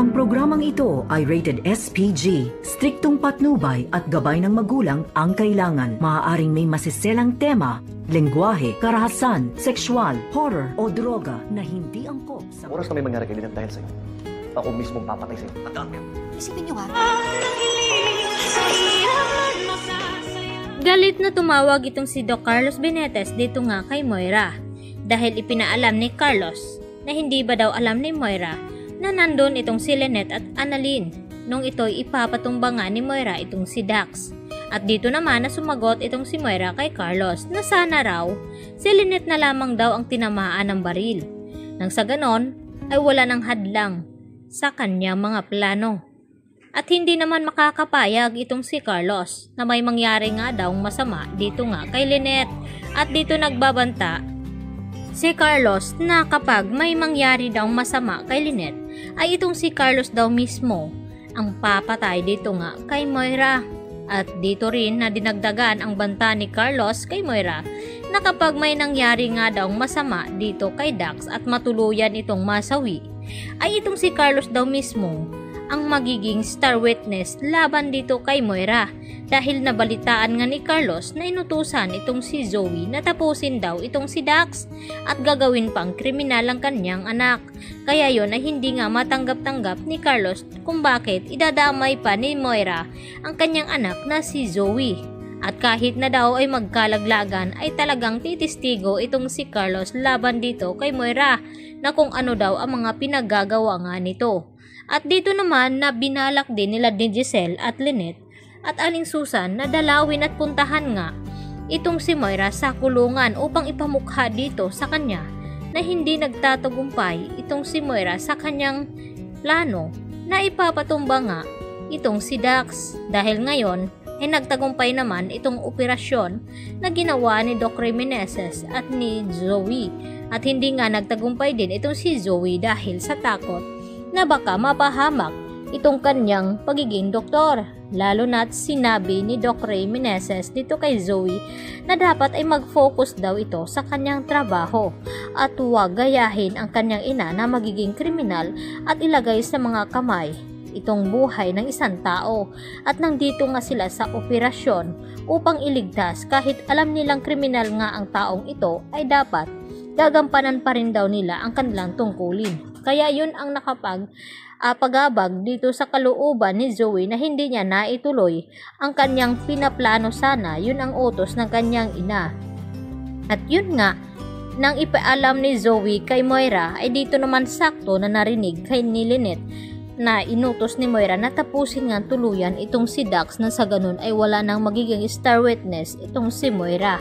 Ang programang ito ay rated SPG. Striktong patnubay at gabay ng magulang ang kailangan. Maaaring may masiselang tema, lengguwahe, karahasan, sexual, horror o droga na hindi angkop sa... Oras na may mangyari kay Lynette dahil sa'yo. Ako mismong papatay sa'yo. Tandaan mo yan. Isipin niyo ha. Galit na tumawag itong si Doc Carlos Benitez dito nga kay Moira dahil ipinaalam ni Carlos na hindi ba daw alam ni Moira na nandun itong si Lynette at Annalyn nung ito'y ipapatumba nga ni Moira itong si Dax. At dito naman na sumagot itong si Moira kay Carlos na sana raw si Lynette na lamang daw ang tinamaan ng baril. Nang sa ganon ay wala nang hadlang sa kanyang mga plano. At hindi naman makakapayag itong si Carlos na may mangyari nga daw masama dito nga kay Lynette. At dito nagbabanta si Carlos na kapag may mangyari daw masama kay Lynette ay itong si Carlos daw mismo ang papatay dito nga kay Moira. At dito rin na dinagdagan ang banta ni Carlos kay Moira na kapag may nangyari nga daw masama dito kay Dax at matuluyan itong masawi ay itong si Carlos daw mismo ang magiging star witness laban dito kay Moira dahil nabalitaan nga ni Carlos na inutusan itong si Zoe na tapusin daw itong si Dax at gagawin pang kriminal ang kanyang anak. Kaya yon ay hindi nga matanggap-tanggap ni Carlos kung bakit idadamay pa ni Moira ang kanyang anak na si Zoe. At kahit na daw ay magkalaglagan ay talagang titistigo itong si Carlos laban dito kay Moira na kung ano daw ang mga pinagagawa nga nito. At dito naman na binalak din nila ni Giselle at Lynette at Aling Susan na dalawin at puntahan nga itong si Moira sa kulungan upang ipamukha dito sa kanya na hindi nagtatagumpay itong si Moira sa kanyang plano na ipapatumba nga itong si Dax dahil ngayon ay nagtagumpay naman itong operasyon na ginawa ni Doc Meneses at ni Zoe at hindi nga nagtagumpay din itong si Zoe dahil sa takot na baka mapahamak itong kanyang pagiging doktor. Lalo na't sinabi ni Doc Ray Meneses dito kay Zoe na dapat ay mag-focus daw ito sa kanyang trabaho at huwag gayahin ang kanyang ina na magiging kriminal at ilagay sa mga kamay itong buhay ng isang tao. At nandito nga sila sa operasyon upang iligtas kahit alam nilang kriminal nga ang taong ito ay dapat gagampanan pa rin daw nila ang kanilang tungkulin. Kaya yun ang pagabag dito sa kalooban ni Zoe na hindi niya naituloy ang kanyang pinaplano sana. Yun ang utos ng kanyang ina. At yun nga, nang ipaalam ni Zoe kay Moira ay dito naman sakto na narinig kay ni Lynette na inutos ni Moira na tapusin nga tuluyan itong si Dax na sa ganun ay wala nang magiging star witness itong si Moira.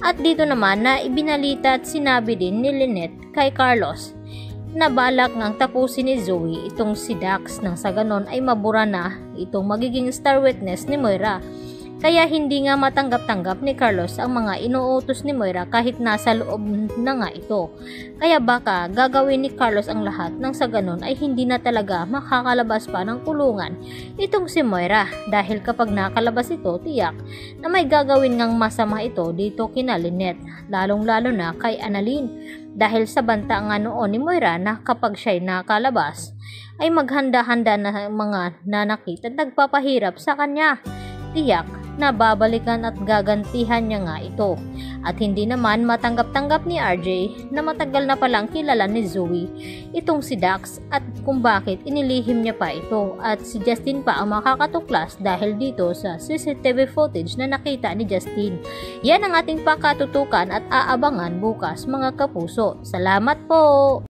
At dito naman na ibinalita at sinabi din ni Lynette kay Carlos na balak ngang tapusin ni Zoe itong si Dax nang sa ganon ay mabura na itong magiging star witness ni Moira. Kaya hindi nga matanggap-tanggap ni Carlos ang mga inuutos ni Moira kahit nasa loob na nga ito. Kaya baka gagawin ni Carlos ang lahat nang sa ganon ay hindi na talaga makakalabas pa ng kulungan itong si Moira dahil kapag nakalabas ito tiyak na may gagawin ngang masama ito dito kina Lynette, lalong-lalo na kay Annalyn dahil sa banta nga noon ni Moira na kapag siya'y nakalabas ay maghanda-handa na mga nanakit at nagpapahirap sa kanya. Tiyak na babalikan at gagantihan niya nga ito. At hindi naman matanggap-tanggap ni RJ na matagal na palang kilala ni Zoe itong si Dax at kung bakit inilihim niya pa ito. At si Justin pa ang makakatuklas dahil dito sa CCTV footage na nakita ni Justin. Yan ang ating pakatutukan at aabangan bukas mga kapuso. Salamat po!